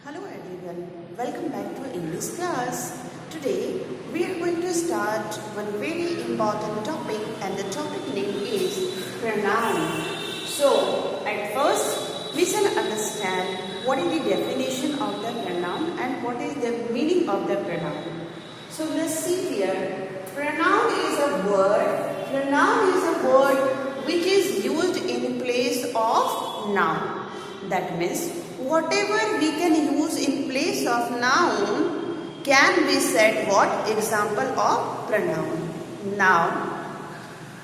Hello everyone, welcome back to English class. Today we are going to start one very important topic and the topic name is pronoun. So at first we shall understand what is the definition of the pronoun and what is the meaning of the pronoun. So let's see here. Pronoun is a word. Pronoun is a word which is used in place of noun. That means whatever we can use in place of noun can be said what? Example of pronoun. Now,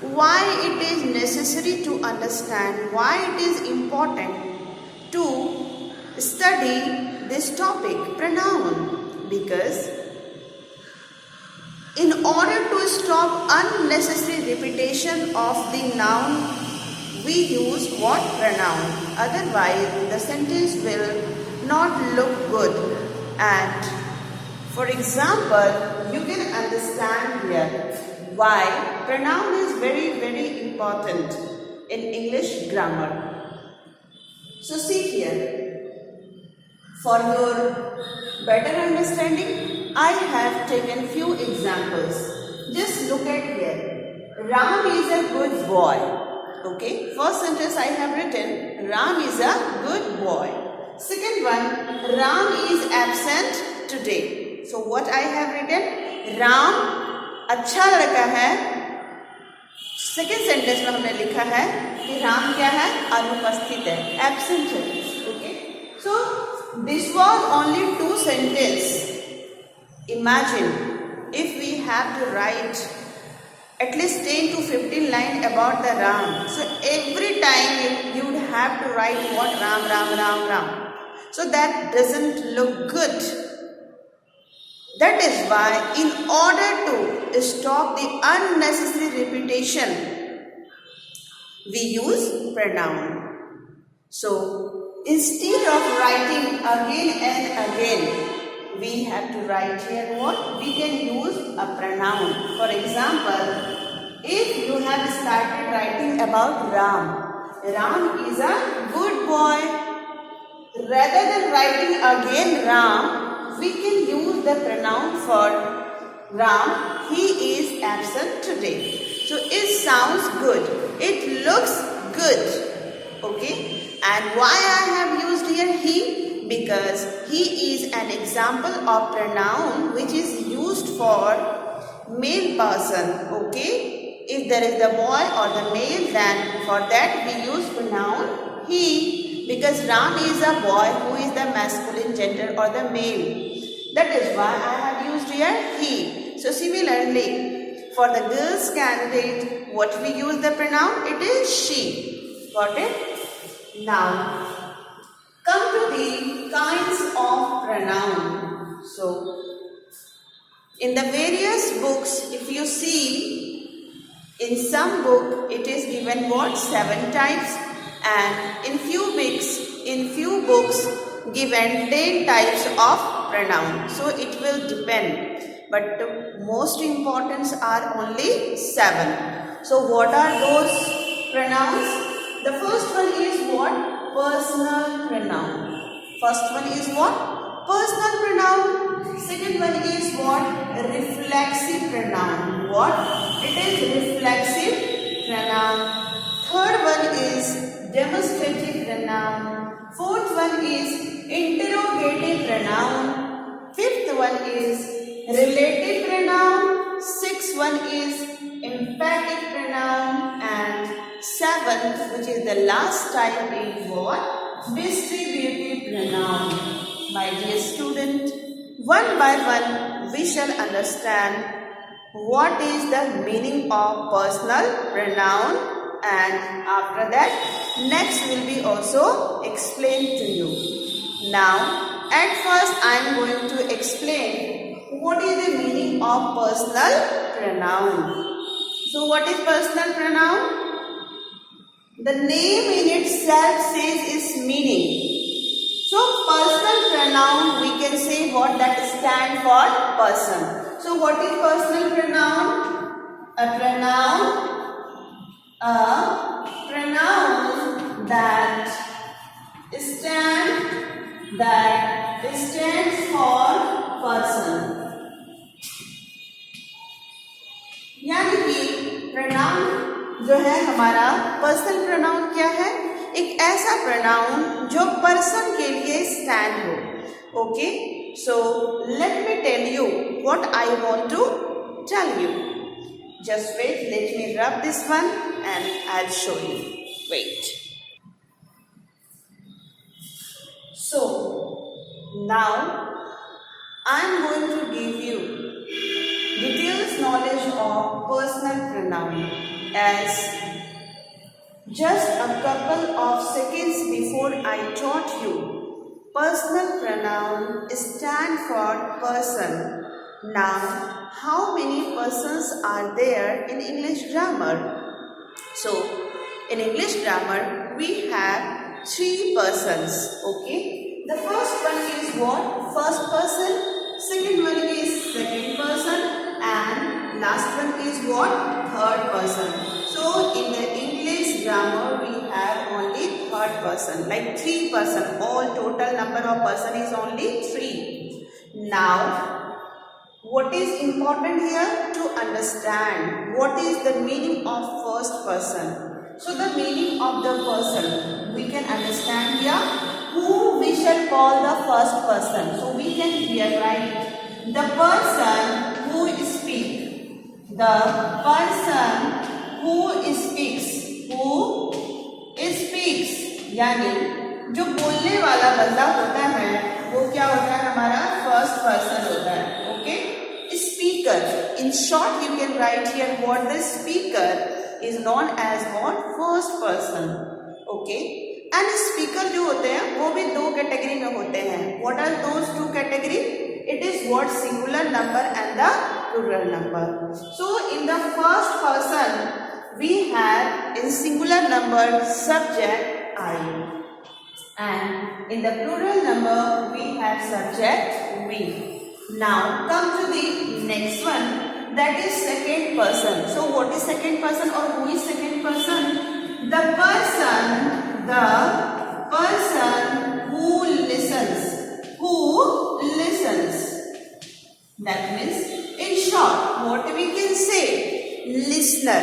why it is necessary to understand, why it is important to study this topic, pronoun? Because in order to stop unnecessary repetition of the noun, we use what? Pronoun. Otherwise, the sentence will not look good. And for example, you can understand here why pronoun is very important in English grammar. So see here, for your better understanding, I have taken few examples. Just look at here. Ram is a good boy. Okay, first sentence I have written, Ram is a good boy. Second one, Ram is absent today. So what I have written, Ram अच्छा लड़का है. Second sentence में हमने लिखा है कि राम क्या है? अनुपस्थित है, absent है. Okay, so this was only two sentences. Imagine if we have to write at least 10 to 15 lines about the Ram. So every time you would have to write what? Ram. So that doesn't look good. That is why in order to stop the unnecessary repetition, we use pronoun. So instead of writing again and again, we have to write here what? We can use a pronoun. For example, if you have started writing about Ram is a good boy. Rather than writing again Ram, we can use the pronoun for Ram. He is absent today. So it sounds good. It looks good. Okay. And why I have used here he? Because he is an example of pronoun which is used for male person. Okay. If there is the boy or the male, then for that we use pronoun he. Because Ram is a boy who is the masculine gender or the male. That is why I have used here he. So similarly, for the girls candidate, what we use the pronoun? It is she. Got it? Now, come to the kinds of pronoun. So, in the various books, if you see, in some book it is given what? 7 types, and in few books given 10 types of pronoun. So it will depend, but the most important are only 7. So what are those pronouns? The first one is what? Personal pronoun. First one is what? Personal pronoun. Second one is what? Reflexive pronoun. What? It is reflexive pronoun. Third one is demonstrative pronoun. Fourth one is interrogative pronoun. Fifth one is relative pronoun. Sixth one is emphatic pronoun. And seventh, which is the last type, is what? Distributive pronoun. My dear student, one by one we shall understand what is the meaning of personal pronoun, and after that next will be also explained to you. Now at first I am going to explain what is the meaning of personal pronoun. So what is personal pronoun? The name in itself says its meaning. So personal pronoun, we can say what? That stand for person. So what is personal pronoun? A pronoun that stand, that stands for person. यानी कि pronoun जो है हमारा personal pronoun क्या है, एक ऐसा pronoun जो पर्सन के लिए स्टैंड हो. Okay, so let me tell you what I want to tell you. Just wait, let me rub this one and I will show you. Wait. So now I am going to give you details knowledge of personal pronoun, as just a couple of seconds before I taught you personal pronoun stand for person. Now how many persons are there in English grammar? So in English grammar we have 3 persons. Okay, the first one is what? First person. Second one is second person, and last one is what? Third person. So in the English grammar we have only third person, like 3 person. All total number of person is only 3. Now what is important here to understand what is the meaning of first person. So the meaning of the person we can understand here. Who we shall call the first person. So we can here write the person who speaks. The person who speaks. Who speaks. यानी जो बोलने वाला बंदा होता है वो क्या होता है, हमारा फर्स्ट पर्सन होता है. Okay, speaker. In short you can write here what the speaker is known as what? First person. Okay, and speaker जो होते हैं वो भी 2 कैटेगरी में होते हैं. What are those 2 category? It is what? Singular number and the plural number. So in the first person we have in singular number subject I, and in the plural number we have subject we. Now come to the next one, that is second person. So what is second person, or who is second person? The person who listens. Who listens. That means in short what we can say, listener.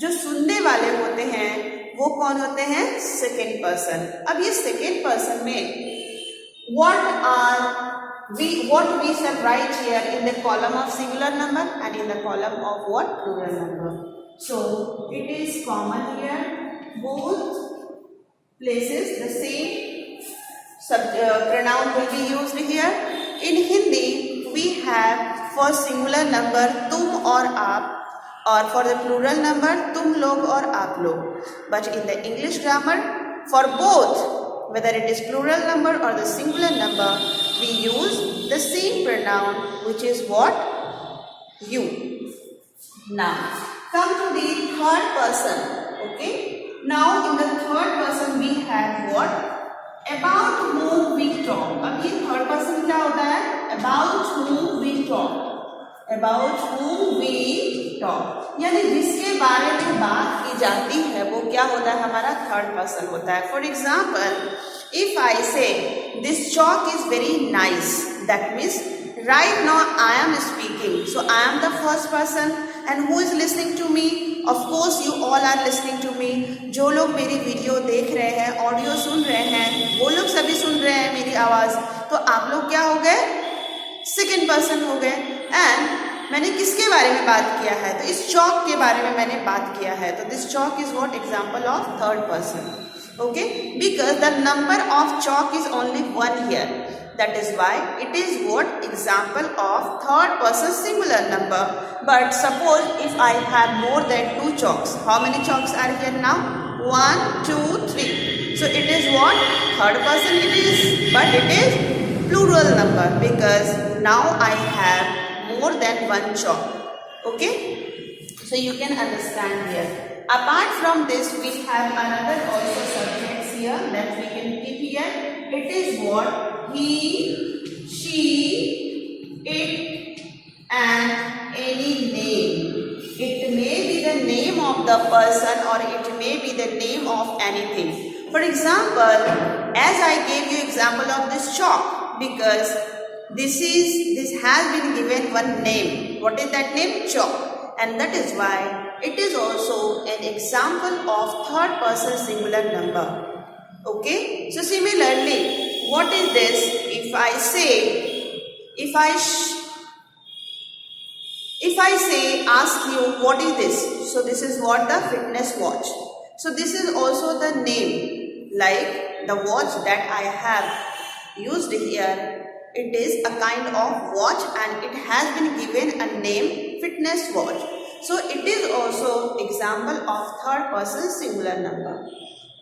जो सुनने वाले होते हैं वो कौन होते हैं? Second person. अब ये सेकेंड पर्सन में what we shall write here in the column of singular number and in the column of what? Plural number. So it is common here, both places the same pronoun will be used here. In Hindi we have for singular number तुम और आप, और for the plural number तुम लोग और आप लोग. But in the English grammar, for both, whether it is plural number or the singular number, we use the same pronoun, which is what? You. Now come to the third person. Okay, now in the third person we have what? About whom we talk. अब ये third person क्या होता है? About whom we talk. About whom we talk. यानी जिसके बारे में बात की जाती है वो क्या होता है? हमारा थर्ड पर्सन होता है. For example, if I say this chalk is very nice, that means right now I am speaking. So I am the first person, and who is listening to me? Of course you all are listening to me. जो लोग मेरी video देख रहे हैं, audio सुन रहे हैं, वो लोग सभी सुन रहे हैं मेरी आवाज़. तो आप लोग क्या हो गए? सेकेंड पर्सन हो गए. एंड मैंने किसके बारे में बात किया है? तो इस चौक के बारे में मैंने बात किया है. तो this Chowk is what? Example of third person. Okay, because the number of chalk is only 1 here. That is why it is what? Example of third person singular number. But suppose if I have more than 2 chalks, how many chalks are here now? 1, 2, 3. So it is what? Third person it is, but it is plural number because now I have more than 1 chalk. Okay, so you can understand here. Apart from this, we have another also subjects here that we can keep here. It is what? He, she, it, and any name. It may be the name of the person or it may be the name of anything. For example, as I gave you example of this chalk, because this has been given one name. What is that name? Chalk. And that is why it is also an example of third person singular number. Okay. So similarly, what is this? If I say, ask you, what is this? So this is what the fitness watch. So this is also the name, like the watch that I have used here. It is a kind of watch and it has been given a name, fitness watch. So it is also example of third person singular number.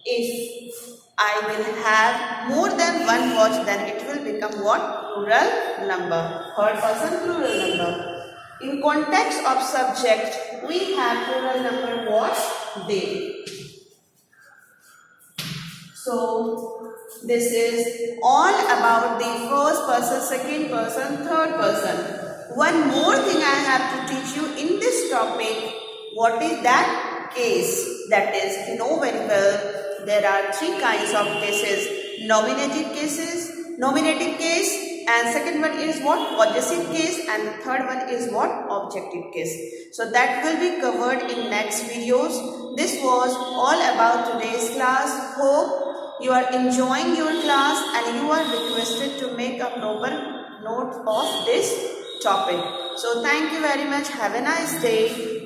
If I will have more than one watch, then it will become what? Plural number. Third person plural number. In context of subject, we have plural number watch, day. So this is all about the first person, second person, third person. One more thing I have to teach you in this topic. What is that? Case. That is, you know very well, there are three kinds of cases. Nominative case, and second one is what? Possessive case, and third one is what? Objective case. So that will be covered in next videos. This was all about today's class. Hope you are enjoying your class and you are requested to make a proper note of this topic. So thank you very much. Have a nice day.